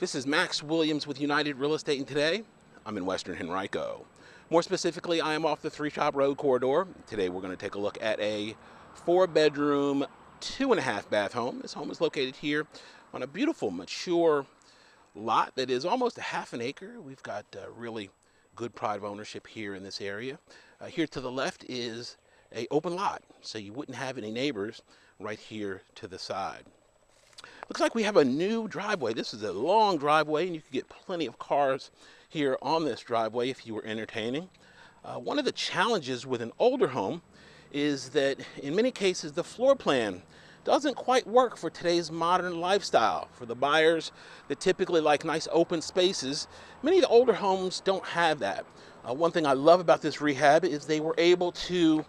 This is Max Williams with United Real Estate, and today I'm in Western Henrico. More specifically, I am off the Three Shop Road corridor. Today we're going to take a look at a 4-bedroom, 2.5-bath home. This home is located here on a beautiful, mature lot that is almost a half an acre. We've got really good pride of ownership here in this area. Here to the left is an open lot, so you wouldn't have any neighbors right here to the side. Looks like we have a new driveway. This is a long driveway, and you can get plenty of cars here on this driveway if you were entertaining. One of the challenges with an older home is that in many cases the floor plan doesn't quite work for today's modern lifestyle. For the buyers that typically like nice open spaces, many of the older homes don't have that. One thing I love about this rehab is they were able to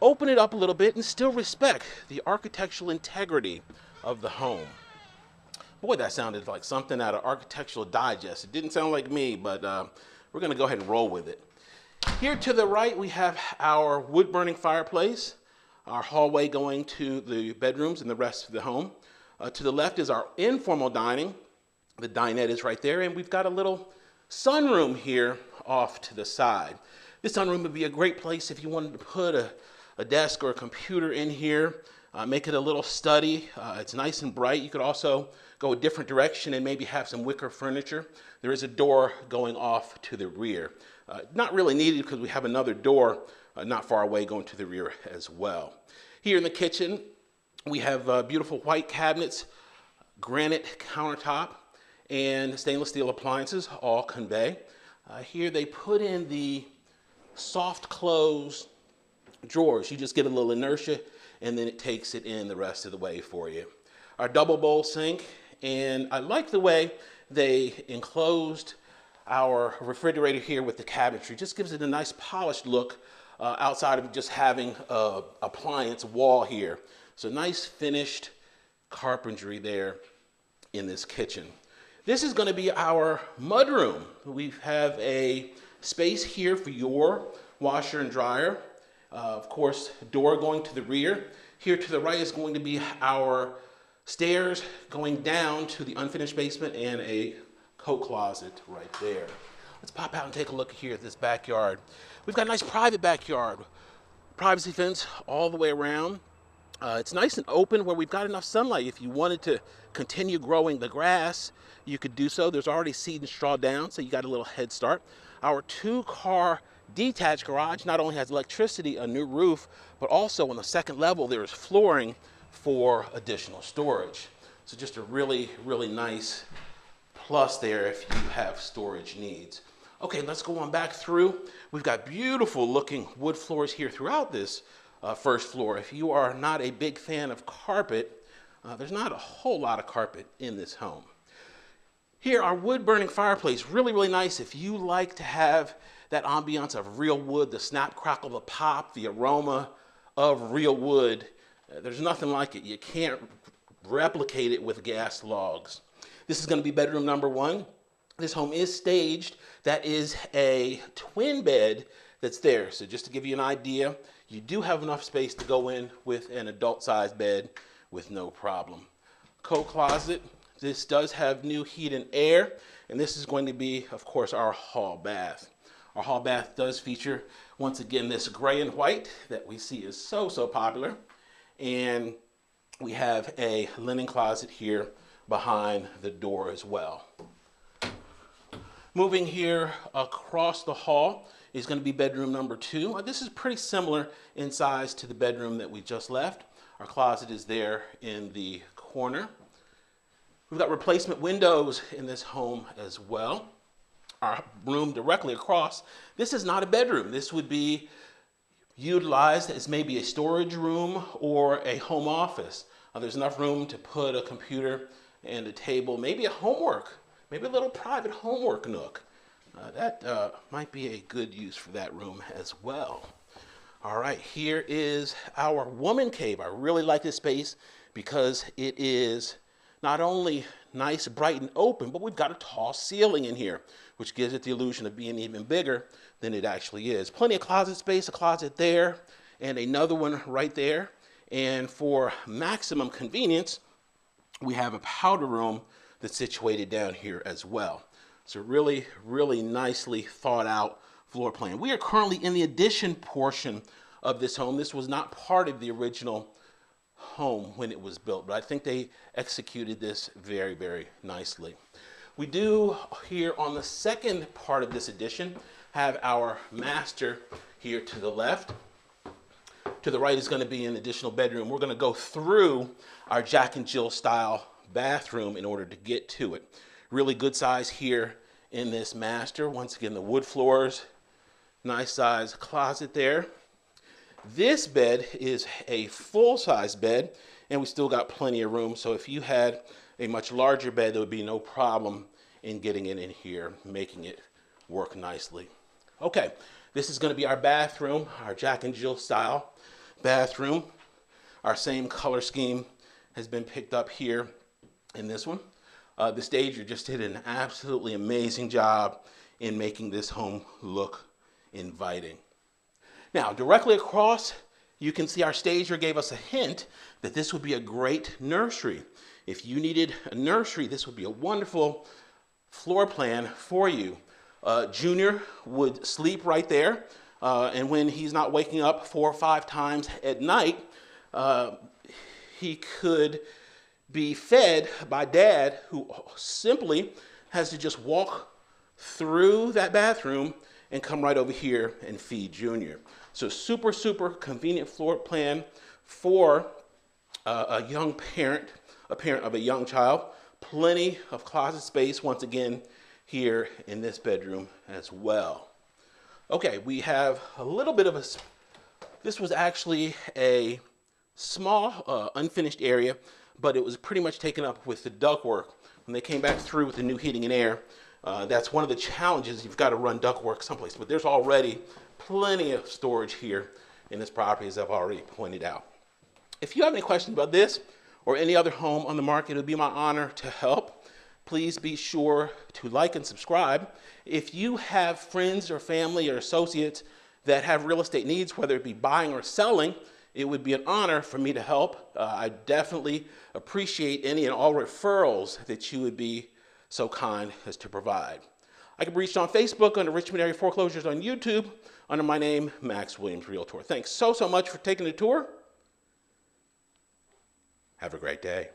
open it up a little bit and still respect the architectural integrity of the home. Boy, that sounded like something out of Architectural Digest. It didn't sound like me, but we're going to go ahead and roll with it. Here to the right, we have our wood-burning fireplace, our hallway going to the bedrooms and the rest of the home. To the left is our informal dining. The dinette is right there, and we've got a little sunroom here off to the side. This sunroom would be a great place if you wanted to put a desk or a computer in here. Make it a little study. It's nice and bright. You could also go a different direction and maybe have some wicker furniture. There is a door going off to the rear. Not really needed because we have another door not far away going to the rear as well. Here in the kitchen, we have beautiful white cabinets, granite countertop, and stainless steel appliances, all convey. Here they put in the soft close drawers. You just get a little inertia and then it takes it in the rest of the way for you. Our double bowl sink, and I like the way they enclosed our refrigerator here with the cabinetry. Just gives it a nice polished look outside of just having a appliance wall here. So nice finished carpentry there in this kitchen. This is going to be our mudroom. We have a space here for your washer and dryer. Of course, door going to the rear. Here to the right is going to be our stairs going down to the unfinished basement and a coat closet right there. Let's pop out and take a look here at this backyard. We've got a nice private backyard. Privacy fence all the way around. It's nice and open where we've got enough sunlight. If you wanted to continue growing the grass, you could do so. There's already seed and straw down, so you got a little head start. Our 2-car detached garage not only has electricity, a new roof, but also on the second level there is flooring for additional storage. So just a really, really nice plus there if you have storage needs. Okay, let's go on back through. We've got beautiful looking wood floors here throughout this first floor. If you are not a big fan of carpet, there's not a whole lot of carpet in this home. Here, our wood-burning fireplace, really, really nice if you like to have that ambiance of real wood, the snap, crackle, the pop, the aroma of real wood. There's nothing like it. You can't replicate it with gas logs. This is going to be bedroom number 1. This home is staged. That is a twin bed that's there. So just to give you an idea, you do have enough space to go in with an adult-sized bed with no problem. Coat closet. This does have new heat and air, and this is going to be, of course, our hall bath. Our hall bath does feature, once again, this gray and white that we see is so, so popular. And we have a linen closet here behind the door as well. Moving here across the hall is going to be bedroom number 2. This is pretty similar in size to the bedroom that we just left. Our closet is there in the corner. We've got replacement windows in this home as well. Our room directly across, this is not a bedroom. This would be utilized as maybe a storage room or a home office. There's enough room to put a computer and a table, maybe a homework, maybe a little private homework nook. That might be a good use for that room as well. All right, here is our woman cave. I really like this space because it is not only nice, bright, and open, but we've got a tall ceiling in here, which gives it the illusion of being even bigger than it actually is. Plenty of closet space, a closet there, and another one right there. And for maximum convenience, we have a powder room that's situated down here as well. So really, really nicely thought out floor plan. We are currently in the addition portion of this home. This was not part of the original home when it was built, but I think they executed this very, very nicely. We do here on the second part of this addition have our master here to the left. To the right is going to be an additional bedroom. We're going to go through our Jack and Jill style bathroom in order to get to it. Really good size here in this master. Once again, the wood floors, nice size closet there. This bed is a full-size bed, and we still got plenty of room. So if you had a much larger bed, there would be no problem in getting it in here, making it work nicely. Okay, this is going to be our bathroom, our Jack and Jill style bathroom. Our same color scheme has been picked up here in this one. The stager just did an absolutely amazing job in making this home look inviting. Now, directly across, you can see our stager gave us a hint that this would be a great nursery. If you needed a nursery, this would be a wonderful floor plan for you. Junior would sleep right there, and when he's not waking up 4 or 5 times at night, he could be fed by Dad, who simply has to just walk through that bathroom and come right over here and feed Junior. So super, super convenient floor plan for a young parent, a parent of a young child. Plenty of closet space, once again, here in this bedroom as well. Okay, we have a little bit of this was actually a small unfinished area, but it was pretty much taken up with the ductwork. When they came back through with the new heating and air, that's one of the challenges. You've got to run ductwork someplace, but there's already plenty of storage here in this property, as I've already pointed out. If you have any questions about this or any other home on the market, it would be my honor to help. Please be sure to like and subscribe. If you have friends or family or associates that have real estate needs, whether it be buying or selling, it would be an honor for me to help. I definitely appreciate any and all referrals that you would be so kind as to provide. I can be reached on Facebook under Richmond Area Foreclosures, on YouTube under my name, Max Williams Realtor. Thanks so much for taking the tour. Have a great day.